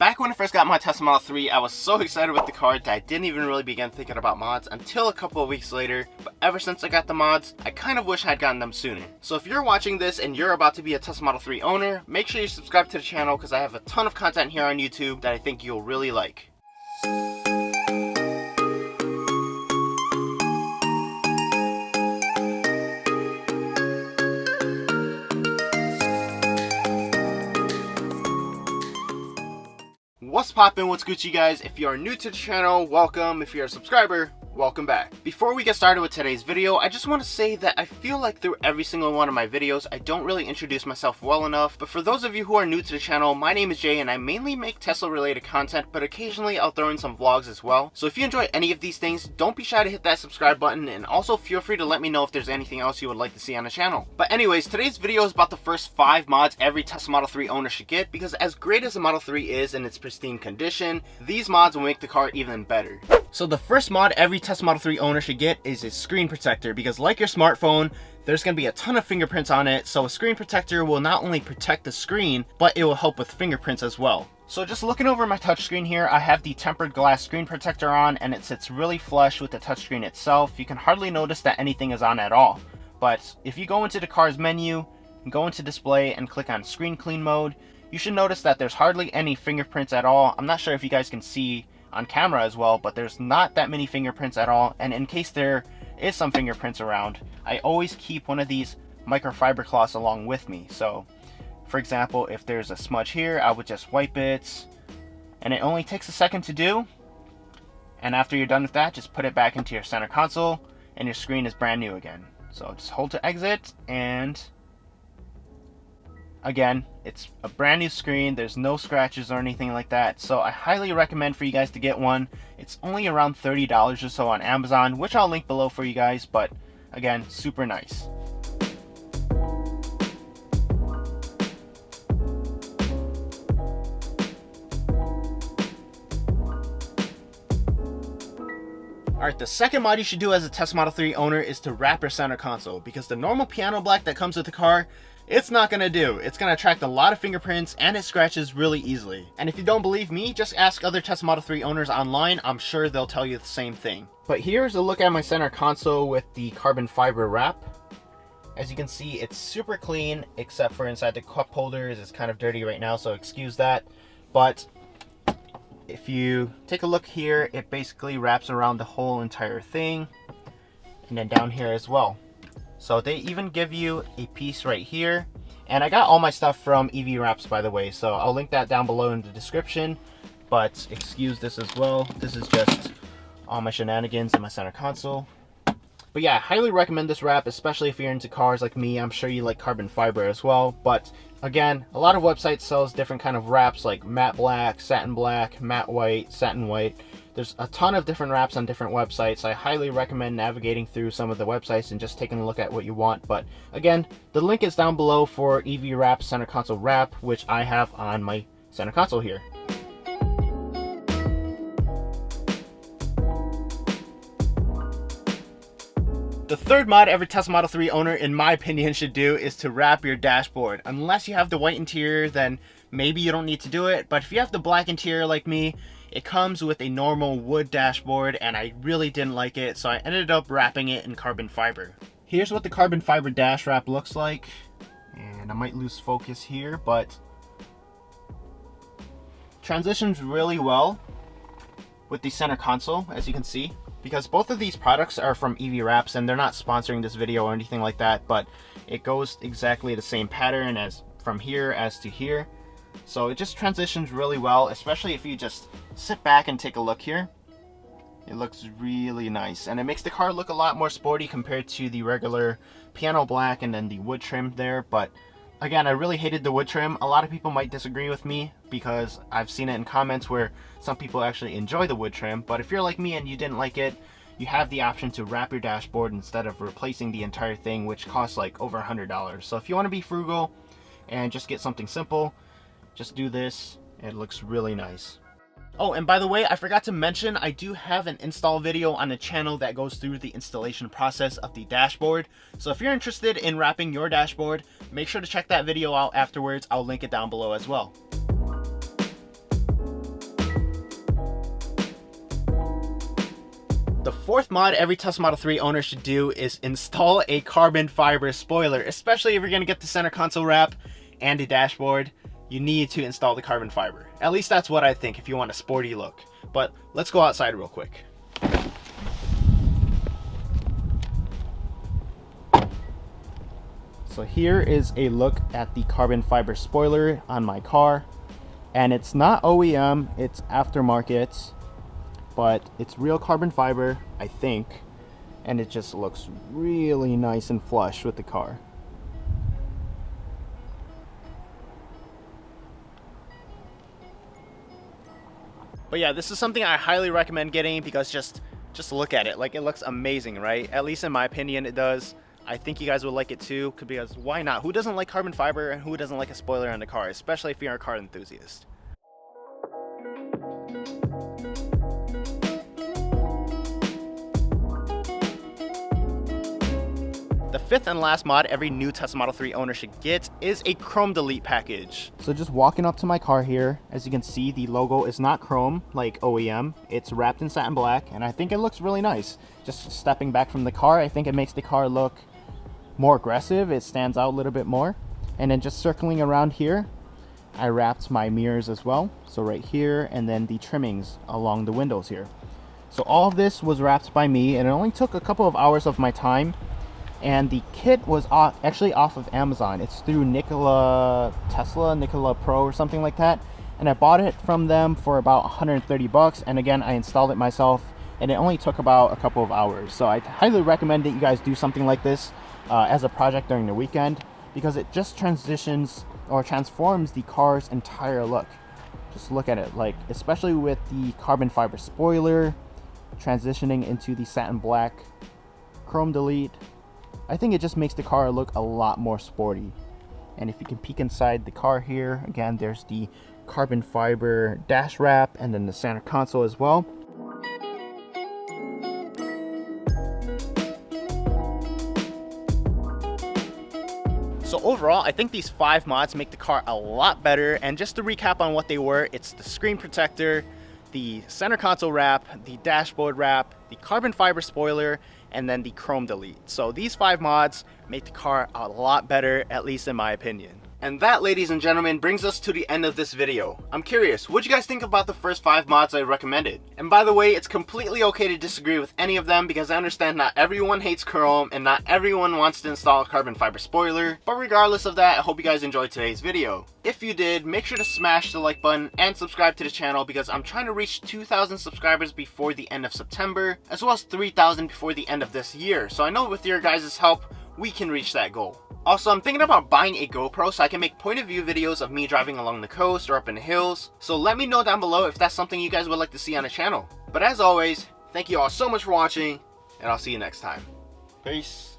Back when I first got my Tesla Model 3, I was so excited with the car that I didn't even really begin thinking about mods until a couple of weeks later. But ever since I got the mods, I kind of wish I had gotten them sooner. So if you're watching this and you're about to be a Tesla Model 3 owner, make sure you subscribe to the channel because I have a ton of content here on YouTube that I think you'll really like. What's poppin', what's Gucci guys? If you are new to the channel, welcome. If you're a subscriber, welcome back. Before we get started with today's video, I just want to say that I feel like through every single one of my videos, I don't really introduce myself well enough. But for those of you who are new to the channel, my name is Jay and I mainly make Tesla related content, but occasionally I'll throw in some vlogs as well. So if you enjoy any of these things, don't be shy to hit that subscribe button, and also feel free to let me know if there's anything else you would like to see on the channel. But anyways, today's video is about the first 5 mods every Tesla Model 3 owner should get, because as great as the Model 3 is in its pristine condition, these mods will make the car even better. So the first mod every Tesla Model 3 owner should get is a screen protector, because like your smartphone, there's going to be a ton of fingerprints on it, so a screen protector will not only protect the screen, but it will help with fingerprints as well. So just looking over my touchscreen here, I have the tempered glass screen protector on, and it sits really flush with the touchscreen itself. You can hardly notice that anything is on at all. But if you go into the car's menu, go into display and click on screen clean mode, you should notice that there's hardly any fingerprints at all. I'm not sure if you guys can see on camera as well, but there's not that many fingerprints at all. And in case there is some fingerprints around, I always keep one of these microfiber cloths along with me. So for example, if there's a smudge here, I would just wipe it, and it only takes a second to do. And after you're done with that, just put it back into your center console and your screen is brand new again. So just hold to exit, and again, it's a brand new screen. There's no scratches or anything like that. So I highly recommend for you guys to get one. It's only around $30 or so on Amazon, which I'll link below for you guys, but again, super nice. Alright, the second mod you should do as a Tesla Model 3 owner is to wrap your center console, because the normal piano black that comes with the car, it's not going to do. It's going to attract a lot of fingerprints and it scratches really easily. And if you don't believe me, just ask other Tesla Model 3 owners online. I'm sure they'll tell you the same thing. But here's a look at my center console with the carbon fiber wrap. As you can see, it's super clean, except for inside the cup holders. It's kind of dirty right now, so excuse that. But if you take a look here, it basically wraps around the whole entire thing, and then down here as well. So they even give you a piece right here, and I got all my stuff from EV Wraps, by the way, so I'll link that down below in the description. But excuse this as well, this is just all my shenanigans in my center console. But yeah, I highly recommend this wrap, especially if you're into cars like me. I'm sure you like carbon fiber as well. But again, a lot of websites sells different kind of wraps like matte black, satin white, satin white. There's a ton of different wraps on different websites. I highly recommend navigating through some of the websites and just taking a look at what you want. But again, the link is down below for EV Wrap center console wrap, which I have on my center console here. The third mod every Tesla Model 3 owner, in my opinion, should do is to wrap your dashboard. Unless you have the white interior, then maybe you don't need to do it. But if you have the black interior like me, it comes with a normal wood dashboard, and I really didn't like it, so I ended up wrapping it in carbon fiber. Here's what the carbon fiber dash wrap looks like. And I might lose focus here, but transitions really well with the center console, as you can see. Because both of these products are from EV Wraps, and they're not sponsoring this video or anything like that, but it goes exactly the same pattern as from here as to here. So it just transitions really well, especially if you just sit back and take a look here. It looks really nice, and it makes the car look a lot more sporty compared to the regular piano black and then the wood trim there. But again, I really hated the wood trim. A lot of people might disagree with me because I've seen it in comments where some people actually enjoy the wood trim. But if you're like me and you didn't like it, you have the option to wrap your dashboard instead of replacing the entire thing, which costs like over $100. So if you want to be frugal and just get something simple, just do this. It looks really nice. Oh, and by the way, I forgot to mention, I do have an install video on the channel that goes through the installation process of the dashboard. So if you're interested in wrapping your dashboard, make sure to check that video out afterwards. I'll link it down below as well. The fourth mod every Tesla Model 3 owner should do is install a carbon fiber spoiler, especially if you're going to get the center console wrap and a dashboard. You need to install the carbon fiber. At least that's what I think if you want a sporty look. But let's go outside real quick. So here is a look at the carbon fiber spoiler on my car. And it's not OEM, it's aftermarket, but it's real carbon fiber, I think. And it just looks really nice and flush with the car. But yeah, this is something I highly recommend getting because just look at it. Like, it looks amazing, right? At least in my opinion, it does. I think you guys would like it too, because why not? Who doesn't like carbon fiber and who doesn't like a spoiler on the car, especially if you're a car enthusiast? The fifth and last mod every new Tesla Model 3 owner should get is a Chrome Delete package. So just walking up to my car here, as you can see, the logo is not chrome like OEM. It's wrapped in satin black, and I think it looks really nice. Just stepping back from the car, I think it makes the car look more aggressive. It stands out a little bit more. And then just circling around here, I wrapped my mirrors as well. So right here, and then the trimmings along the windows here. So all of this was wrapped by me, and it only took a couple of hours of my time. And the kit was actually off of Amazon. It's through Nikola Pro or something like that. And I bought it from them for about 130 bucks. And again, I installed it myself, and it only took about a couple of hours. So I highly recommend that you guys do something like this as a project during the weekend, because it just transitions or transforms the car's entire look. Just look at it, like, especially with the carbon fiber spoiler transitioning into the satin black Chrome Delete. I think it just makes the car look a lot more sporty. And if you can peek inside the car here, again, there's the carbon fiber dash wrap and then the center console as well. So overall, I think these 5 mods make the car a lot better. And just to recap on what they were, it's the screen protector, the center console wrap, the dashboard wrap, the carbon fiber spoiler, and then the Chrome Delete. So these 5 mods make the car a lot better, at least in my opinion. And that, ladies and gentlemen, brings us to the end of this video. I'm curious, what'd you guys think about the first 5 mods I recommended? And by the way, it's completely okay to disagree with any of them, because I understand not everyone hates Chrome and not everyone wants to install a carbon fiber spoiler. But regardless of that, I hope you guys enjoyed today's video. If you did, make sure to smash the like button and subscribe to the channel, because I'm trying to reach 2,000 subscribers before the end of September, as well as 3,000 before the end of this year. So I know with your guys' help, we can reach that goal. Also, I'm thinking about buying a GoPro so I can make point of view videos of me driving along the coast or up in the hills. So let me know down below if that's something you guys would like to see on the channel. But as always, thank you all so much for watching, and I'll see you next time. Peace.